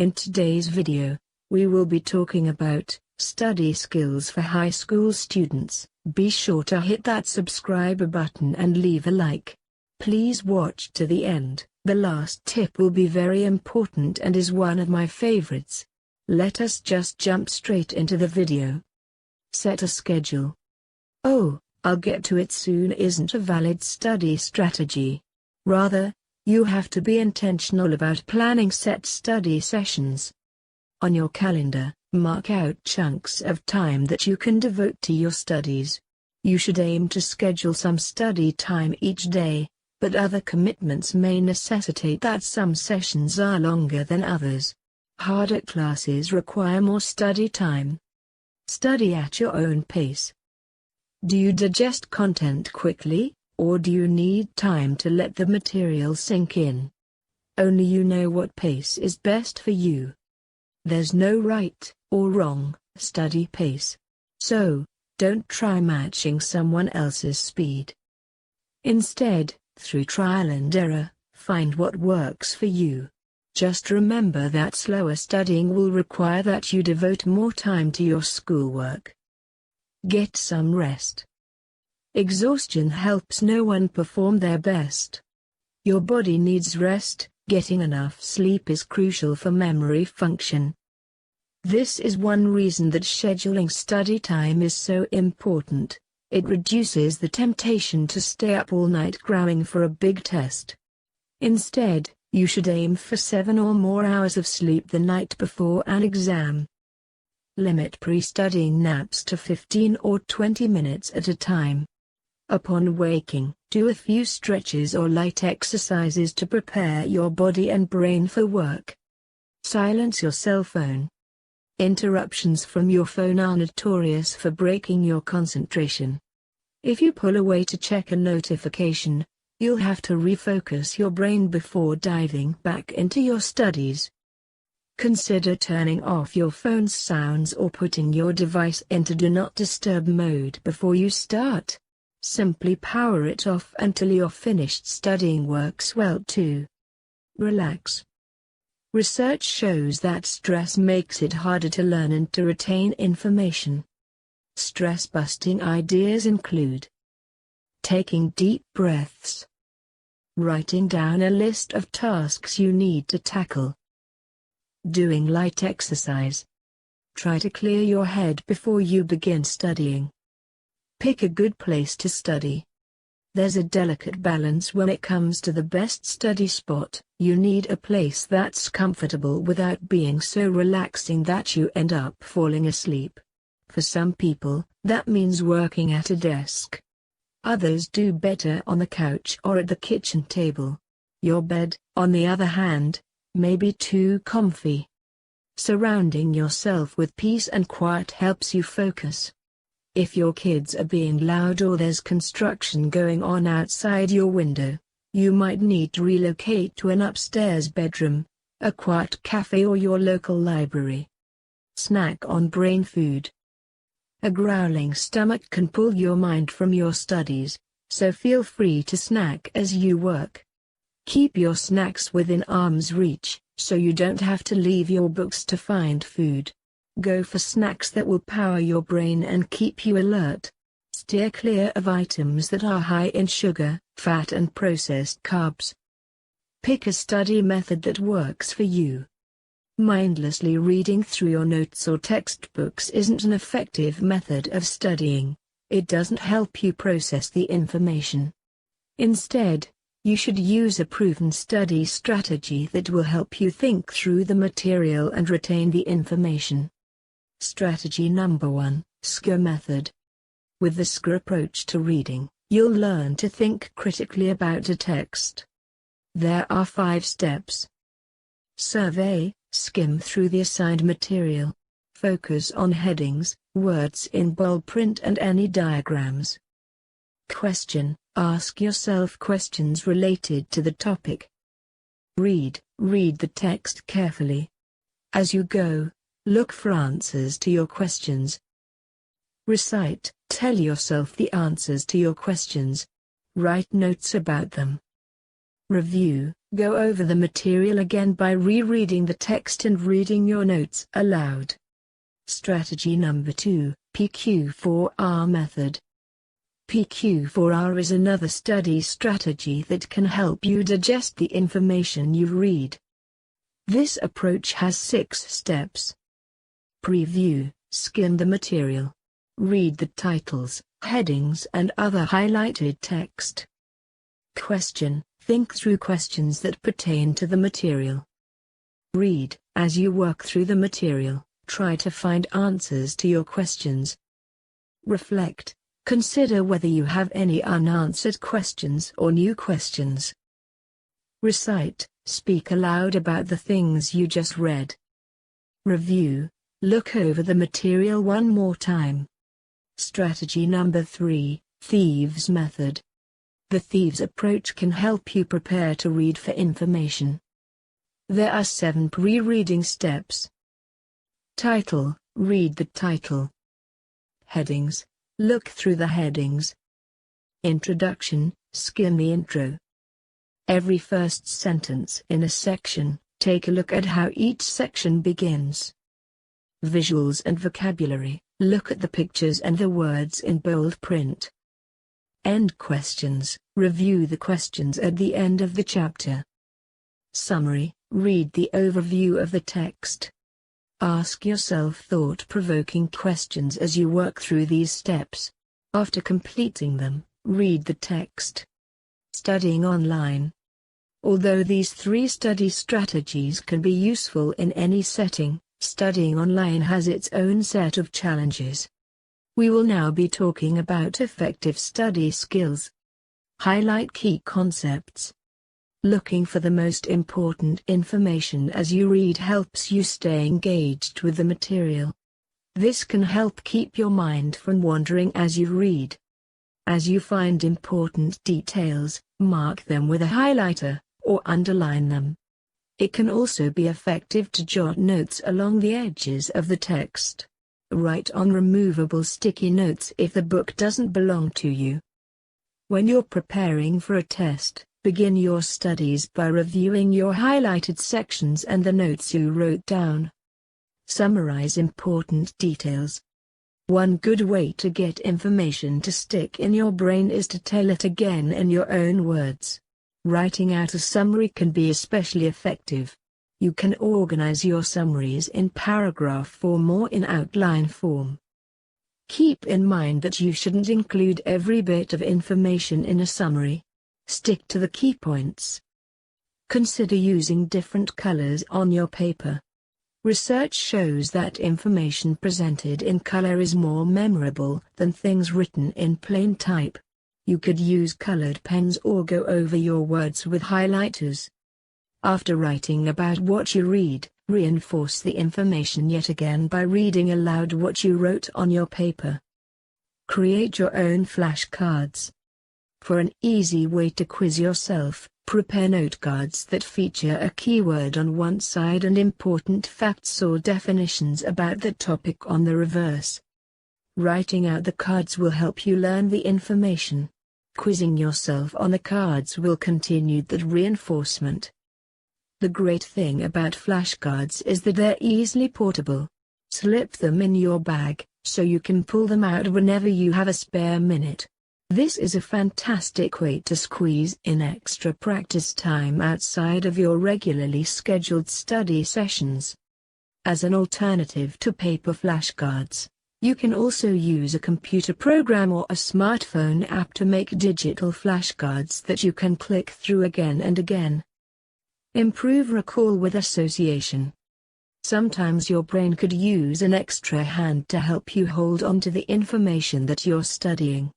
In today's video, we will be talking about study skills for high school students. Be sure to hit that subscribe button and leave a like. Please watch to the end. The last tip will be very important and is one of my favorites. Let us just jump straight into the video. Set a schedule. "Oh, I'll get to it soon" isn't a valid study strategy. Rather, you have to be intentional about planning set study sessions. On your calendar, mark out chunks of time that you can devote to your studies. You should aim to schedule some study time each day, but other commitments may necessitate that some sessions are longer than others. Harder classes require more study time. Study at your own pace. Do you digest content quickly, or do you need time to let the material sink in? Only you know what pace is best for you. There's no right or wrong study pace. So, don't try matching someone else's speed. Instead, through trial and error, find what works for you. Just remember that slower studying will require that you devote more time to your schoolwork. Get some rest. Exhaustion helps no one perform their best. Your body needs rest. Getting enough sleep is crucial for memory function. This is one reason that scheduling study time is so important. It reduces the temptation to stay up all night cramming for a big test. Instead, you should aim for 7 or more hours of sleep the night before an exam. Limit pre-studying naps to 15 or 20 minutes at a time. Upon waking, do a few stretches or light exercises to prepare your body and brain for work. Silence your cell phone. Interruptions from your phone are notorious for breaking your concentration. If you pull away to check a notification, you'll have to refocus your brain before diving back into your studies. Consider turning off your phone's sounds or putting your device into Do Not Disturb mode before you start. Simply power it off until you're finished studying works well too. Relax. Research shows that stress makes it harder to learn and to retain information. Stress-busting ideas include taking deep breaths, writing down a list of tasks you need to tackle, doing light exercise. Try to clear your head before you begin studying. Pick a good place to study. There's a delicate balance when it comes to the best study spot. You need a place that's comfortable without being so relaxing that you end up falling asleep. For some people, that means working at a desk. Others do better on the couch or at the kitchen table. Your bed, on the other hand, may be too comfy. Surrounding yourself with peace and quiet helps you focus. If your kids are being loud or there's construction going on outside your window, you might need to relocate to an upstairs bedroom, a quiet cafe or your local library. Snack on brain food. A growling stomach can pull your mind from your studies, so feel free to snack as you work. Keep your snacks within arm's reach, so you don't have to leave your books to find food. Go for snacks that will power your brain and keep you alert. Steer clear of items that are high in sugar, fat and processed carbs. Pick a study method that works for you. Mindlessly reading through your notes or textbooks isn't an effective method of studying. It doesn't help you process the information. Instead, you should use a proven study strategy that will help you think through the material and retain the information. Strategy number 1, SCA method. With the SCA approach to reading, you'll learn to think critically about a text. There are 5 steps. Survey, skim through the assigned material. Focus on headings, words in bold print and any diagrams. Question, ask yourself questions related to the topic. Read the text carefully. As you go, look for answers to your questions. Recite, tell yourself the answers to your questions. Write notes about them. Review. Go over the material again by rereading the text and reading your notes aloud. Strategy number 2, PQ4R method. PQ4R is another study strategy that can help you digest the information you read. This approach has 6 steps. Preview. Skim the material. Read the titles, headings and other highlighted text. Question. Think through questions that pertain to the material. Read. As you work through the material, try to find answers to your questions. Reflect. Consider whether you have any unanswered questions or new questions. Recite. Speak aloud about the things you just read. Review. Look over the material one more time. Strategy number 3, Thieves method. The Thieves approach can help you prepare to read for information. There are 7 pre-reading steps. Title. Read the title. Headings. Look through the headings. Introduction. Skim the intro. Every first sentence in a section, take a look at how each section begins. Visuals and vocabulary. Look at the pictures and the words in bold print. End questions. Review the questions at the end of the chapter. Summary. Read the overview of the text. Ask yourself thought-provoking questions as you work through these steps. After completing them, read the text. Studying online. Although these 3 study strategies can be useful in any setting, studying online has its own set of challenges. We will now be talking about effective study skills. Highlight key concepts. Looking for the most important information as you read helps you stay engaged with the material. This can help keep your mind from wandering as you read. As you find important details, mark them with a highlighter, or underline them. It can also be effective to jot notes along the edges of the text. Write on removable sticky notes if the book doesn't belong to you. When you're preparing for a test, begin your studies by reviewing your highlighted sections and the notes you wrote down. Summarize important details. One good way to get information to stick in your brain is to tell it again in your own words. Writing out a summary can be especially effective. You can organize your summaries in paragraph form or in outline form. Keep in mind that you shouldn't include every bit of information in a summary. Stick to the key points. Consider using different colors on your paper. Research shows that information presented in color is more memorable than things written in plain type. You could use colored pens or go over your words with highlighters. After writing about what you read, reinforce the information yet again by reading aloud what you wrote on your paper. Create your own flashcards. For an easy way to quiz yourself, prepare note cards that feature a keyword on one side and important facts or definitions about the topic on the reverse. Writing out the cards will help you learn the information. Quizzing yourself on the cards will continue that reinforcement. The great thing about flashcards is that they're easily portable. Slip them in your bag, so you can pull them out whenever you have a spare minute. This is a fantastic way to squeeze in extra practice time outside of your regularly scheduled study sessions. As an alternative to paper flashcards, you can also use a computer program or a smartphone app to make digital flashcards that you can click through again and again. Improve recall with association. Sometimes your brain could use an extra hand to help you hold on to the information that you're studying.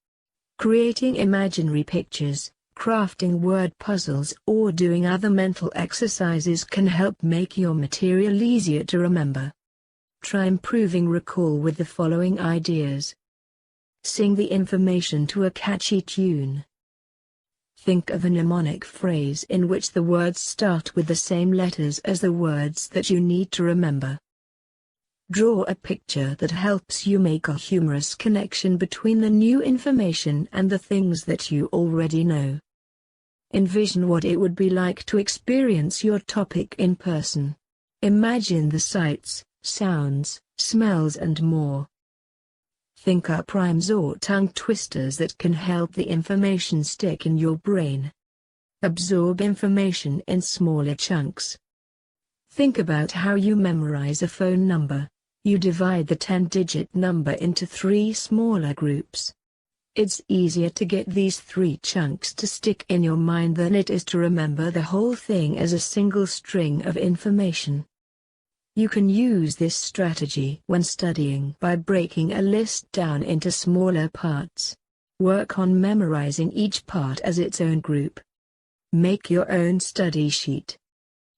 Creating imaginary pictures, crafting word puzzles or doing other mental exercises can help make your material easier to remember. Try improving recall with the following ideas. Sing the information to a catchy tune. Think of a mnemonic phrase in which the words start with the same letters as the words that you need to remember. Draw a picture that helps you make a humorous connection between the new information and the things that you already know. Envision what it would be like to experience your topic in person. Imagine the sights, sounds, smells and more. Think up rhymes or tongue twisters that can help the information stick in your brain. Absorb information in smaller chunks. Think about how you memorize a phone number. You divide the 10-digit number into 3 smaller groups. It's easier to get these 3 chunks to stick in your mind than it is to remember the whole thing as a single string of information. You can use this strategy when studying by breaking a list down into smaller parts. Work on memorizing each part as its own group. Make your own study sheet.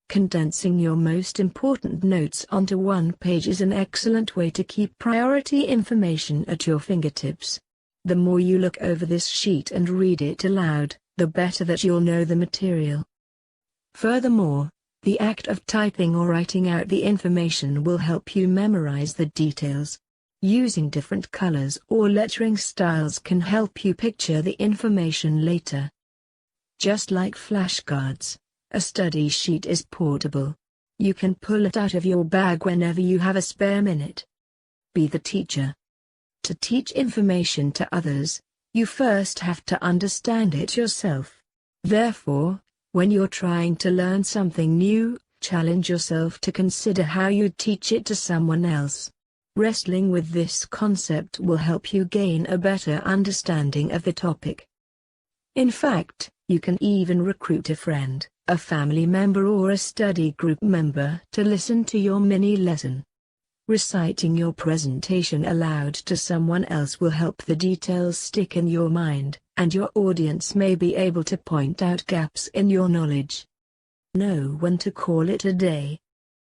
Condensing your most important notes onto one page is an excellent way to keep priority information at your fingertips. The more you look over this sheet and read it aloud, the better that you'll know the material. Furthermore, the act of typing or writing out the information will help you memorize the details. Using different colors or lettering styles can help you picture the information later. Just like flashcards, a study sheet is portable. You can pull it out of your bag whenever you have a spare minute. Be the teacher. To teach information to others, you first have to understand it yourself. Therefore, when you're trying to learn something new, challenge yourself to consider how you'd teach it to someone else. Wrestling with this concept will help you gain a better understanding of the topic. In fact, you can even recruit a friend, a family member or a study group member to listen to your mini lesson. Reciting your presentation aloud to someone else will help the details stick in your mind, and your audience may be able to point out gaps in your knowledge. Know when to call it a day.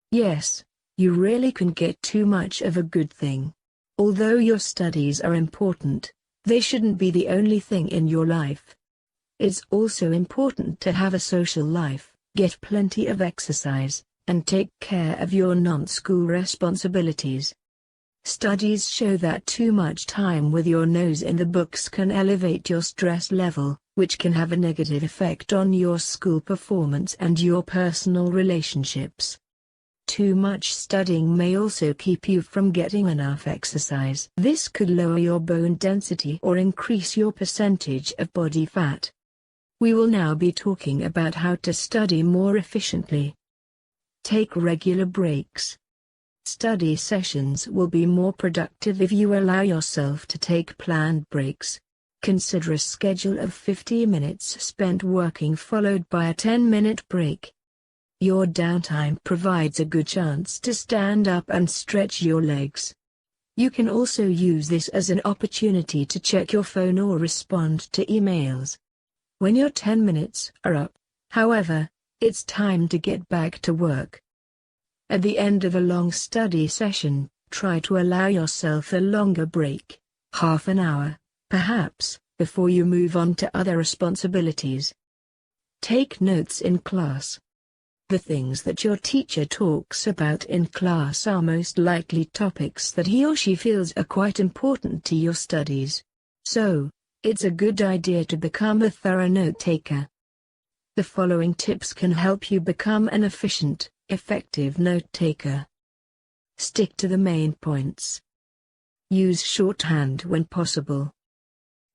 Yes, you really can get too much of a good thing. Although your studies are important, they shouldn't be the only thing in your life. It's also important to have a social life, get plenty of exercise, and take care of your non-school responsibilities. Studies show that too much time with your nose in the books can elevate your stress level, which can have a negative effect on your school performance and your personal relationships. Too much studying may also keep you from getting enough exercise. This could lower your bone density or increase your percentage of body fat. We will now be talking about how to study more efficiently. Take regular breaks. Study sessions will be more productive if you allow yourself to take planned breaks. Consider a schedule of 50 minutes spent working followed by a 10-minute break. Your downtime provides a good chance to stand up and stretch your legs. You can also use this as an opportunity to check your phone or respond to emails. When your 10 minutes are up, however, it's time to get back to work. At the end of a long study session, try to allow yourself a longer break, half an hour, perhaps, before you move on to other responsibilities. Take notes in class. The things that your teacher talks about in class are most likely topics that he or she feels are quite important to your studies. So, it's a good idea to become a thorough note-taker. The following tips can help you become an efficient, effective note-taker. Stick to the main points. Use shorthand when possible.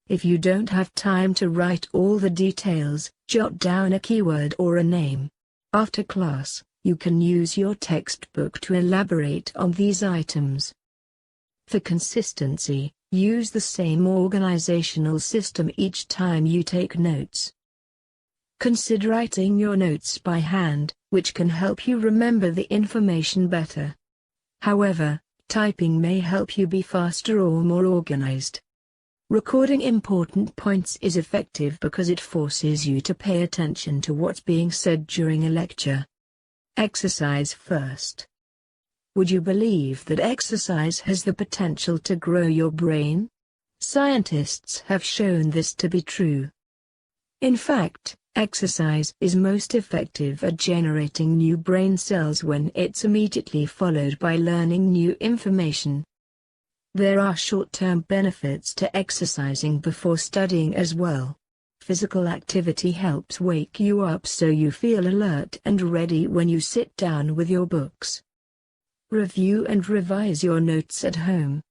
If you don't have time to write all the details, jot down a keyword or a name. After class, you can use your textbook to elaborate on these items. For consistency, use the same organizational system each time you take notes. Consider writing your notes by hand, which can help you remember the information better. However, typing may help you be faster or more organized. Recording important points is effective because it forces you to pay attention to what's being said during a lecture. Exercise first. Would you believe that exercise has the potential to grow your brain? Scientists have shown this to be true. In fact, exercise is most effective at generating new brain cells when it's immediately followed by learning new information. There are short-term benefits to exercising before studying as well. physical activity helps wake you up so you feel alert and ready when you sit down with your books. Review and revise your notes at home.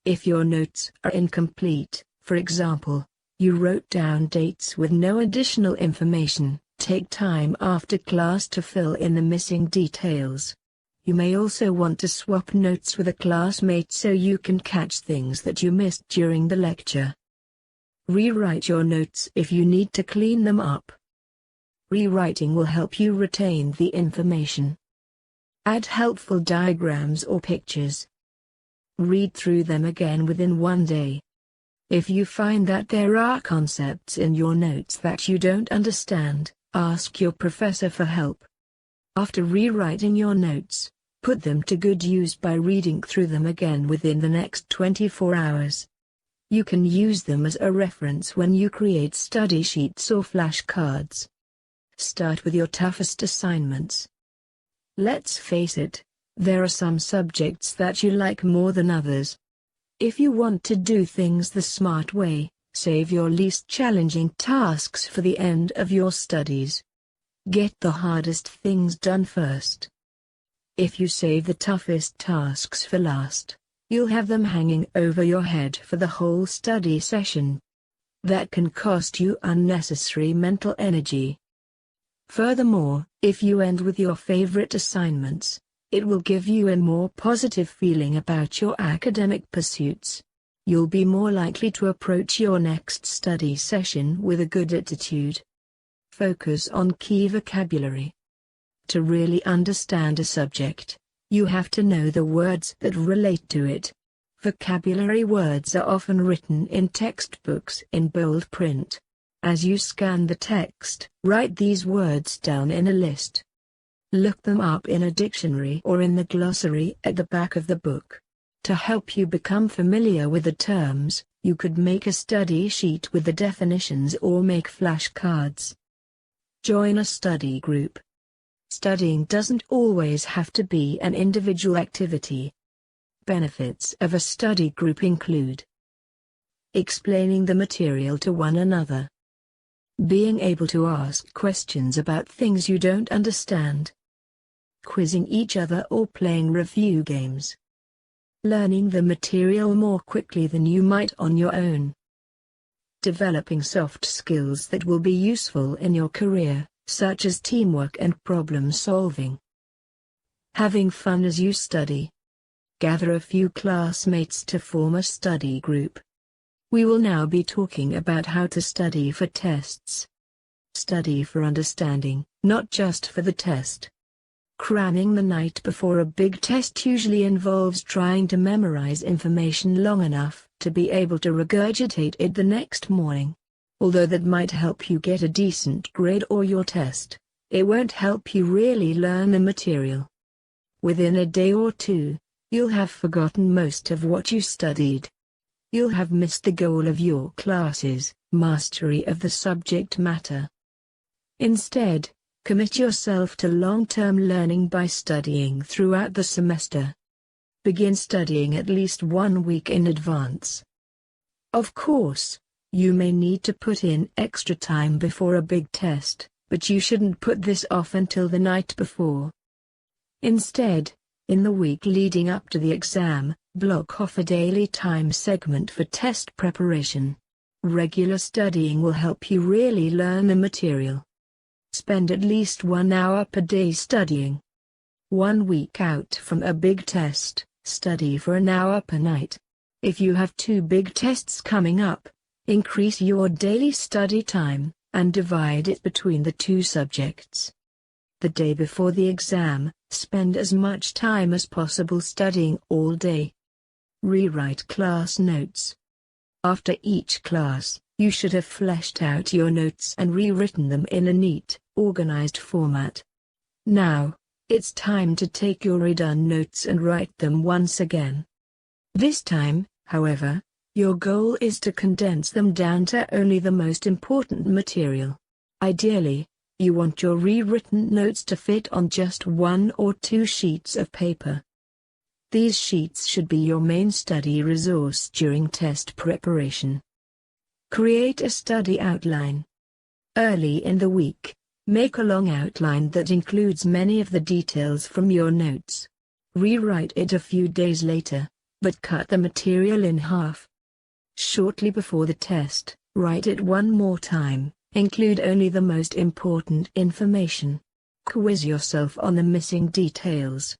If your notes are incomplete, for example, you wrote down dates with no additional information, take time after class to fill in the missing details. You may also want to swap notes with a classmate so you can catch things that you missed during the lecture. Rewrite your notes if you need to clean them up. Rewriting will help you retain the information. Add helpful diagrams or pictures. Read through them again within one day. If you find that there are concepts in your notes that you don't understand, ask your professor for help. After rewriting your notes, put them to good use by reading through them again within the next 24 hours. You can use them as a reference when you create study sheets or flashcards. Start with your toughest assignments. Let's face it, there are some subjects that you like more than others. If you want to do things the smart way, save your least challenging tasks for the end of your studies. Get the hardest things done first. If you save the toughest tasks for last, you'll have them hanging over your head for the whole study session. That can cost you unnecessary mental energy. Furthermore, if you end with your favorite assignments, it will give you a more positive feeling about your academic pursuits. You'll be more likely to approach your next study session with a good attitude. Focus on key vocabulary. To really understand a subject, you have to know the words that relate to it. Vocabulary words are often written in textbooks in bold print. As you scan the text, write these words down in a list. Look them up in a dictionary or in the glossary at the back of the book. To help you become familiar with the terms, you could make a study sheet with the definitions or make flashcards. Join a study group. Studying doesn't always have to be an individual activity. Benefits of a study group include explaining the material to one another, being able to ask questions about things you don't understand, quizzing each other or playing review games, learning the material more quickly than you might on your own, developing soft skills that will be useful in your career, such as teamwork and problem solving, having fun as you study. Gather a few classmates to form a study group. We will now be talking about how to study for tests. Study for understanding, not just for the test. Cramming the night before a big test usually involves trying to memorize information long enough to be able to regurgitate it the next morning. Although that might help you get a decent grade or your test, it won't help you really learn the material. Within a day or two, you'll have forgotten most of what you studied. You'll have missed the goal of your classes, mastery of the subject matter. Instead, commit yourself to long-term learning by studying throughout the semester. Begin studying at least 1 week in advance. Of course, you may need to put in extra time before a big test, but you shouldn't put this off until the night before. Instead, in the week leading up to the exam, block off a daily time segment for test preparation. Regular studying will help you really learn the material. Spend at least 1 hour per day studying. 1 week out from a big test, study for an hour per night. If you have 2 big tests coming up, increase your daily study time, and divide it between the 2 subjects. The day before the exam, spend as much time as possible studying all day. Rewrite class notes. After each class, you should have fleshed out your notes and rewritten them in a neat, organized format. Now, it's time to take your redone notes and write them once again. This time, however, your goal is to condense them down to only the most important material. Ideally, you want your rewritten notes to fit on just 1 or 2 sheets of paper. These sheets should be your main study resource during test preparation. Create a study outline. Early in the week, make a long outline that includes many of the details from your notes. Rewrite it a few days later, but cut the material in half. Shortly before the test, write it one more time, include only the most important information. Quiz yourself on the missing details.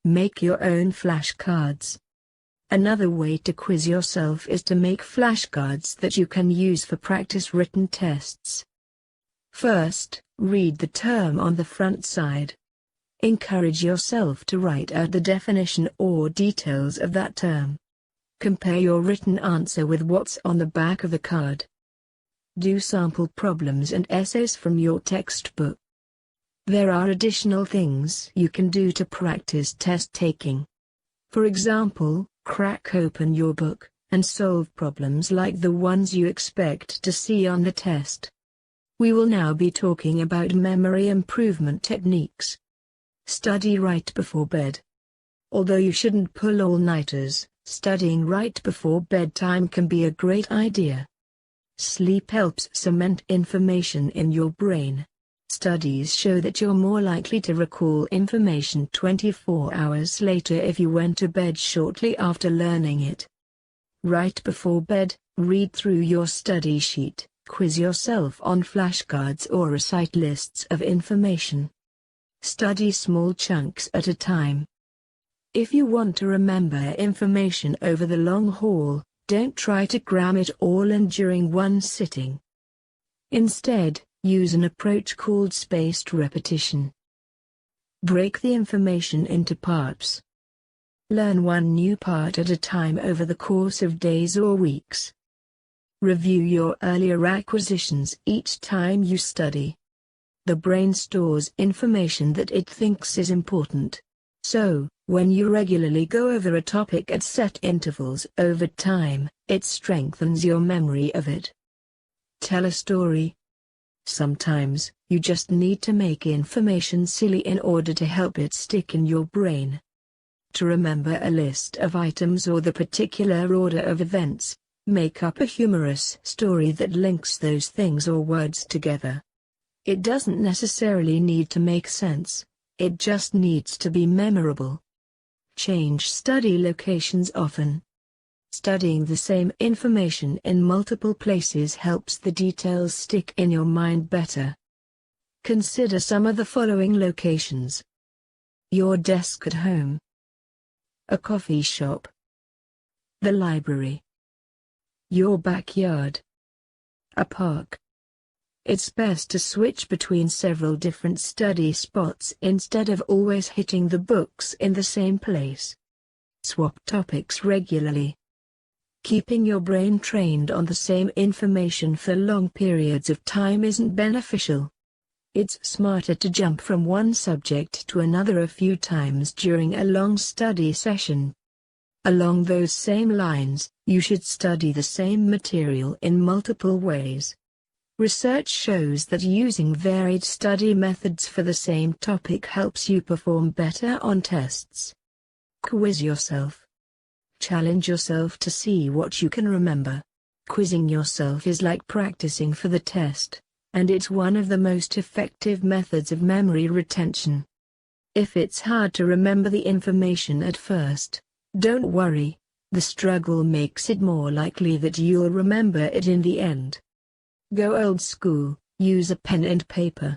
Make your own flashcards. Another way to quiz yourself is to make flashcards that you can use for practice written tests. First, read the term on the front side. Encourage yourself to write out the definition or details of that term. Compare your written answer with what's on the back of the card. Do sample problems and essays from your textbook. There are additional things you can do to practice test taking. For example, crack open your book and solve problems like the ones you expect to see on the test. We will now be talking about memory improvement techniques. Study right before bed. Although you shouldn't pull all-nighters, studying right before bedtime can be a great idea. Sleep helps cement information in your brain. Studies show that you're more likely to recall information 24 hours later if you went to bed shortly after learning it. Right before bed, read through your study sheet, quiz yourself on flashcards or recite lists of information. Study small chunks at a time. If you want to remember information over the long haul, don't try to cram it all in during one sitting. Instead, use an approach called spaced repetition. Break the information into parts. Learn one new part at a time over the course of days or weeks. Review your earlier acquisitions each time you study. The brain stores information that it thinks is important. So, when you regularly go over a topic at set intervals over time, it strengthens your memory of it. Tell a story. Sometimes, you just need to make information silly in order to help it stick in your brain. To remember a list of items or the particular order of events, make up a humorous story that links those things or words together. It doesn't necessarily need to make sense, it just needs to be memorable. Change study locations often. Studying the same information in multiple places helps the details stick in your mind better. Consider some of the following locations. Your desk at home. A coffee shop. The library. Your backyard. A park. It's best to switch between several different study spots instead of always hitting the books in the same place. Swap topics regularly. Keeping your brain trained on the same information for long periods of time isn't beneficial. It's smarter to jump from one subject to another a few times during a long study session. Along those same lines, you should study the same material in multiple ways. Research shows that using varied study methods for the same topic helps you perform better on tests. Quiz yourself. Challenge yourself to see what you can remember. Quizzing yourself is like practicing for the test, and it's one of the most effective methods of memory retention. If it's hard to remember the information at first, don't worry, the struggle makes it more likely that you'll remember it in the end. Go old school, use a pen and paper.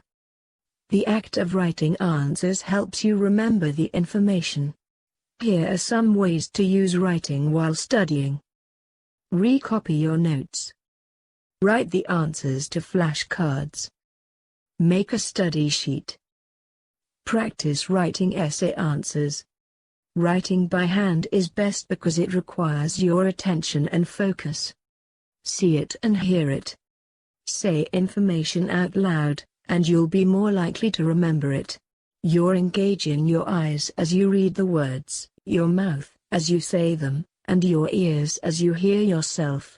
The act of writing answers helps you remember the information. Here are some ways to use writing while studying. Recopy your notes. Write the answers to flashcards. Make a study sheet. Practice writing essay answers. Writing by hand is best because it requires your attention and focus. See it and hear it. Say information out loud, and you'll be more likely to remember it. You're engaging your eyes as you read the words, your mouth as you say them, and your ears as you hear yourself.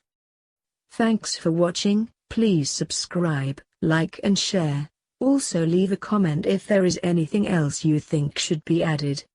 Thanks for watching. Please subscribe, like and share. Also leave a comment if there is anything else you think should be added.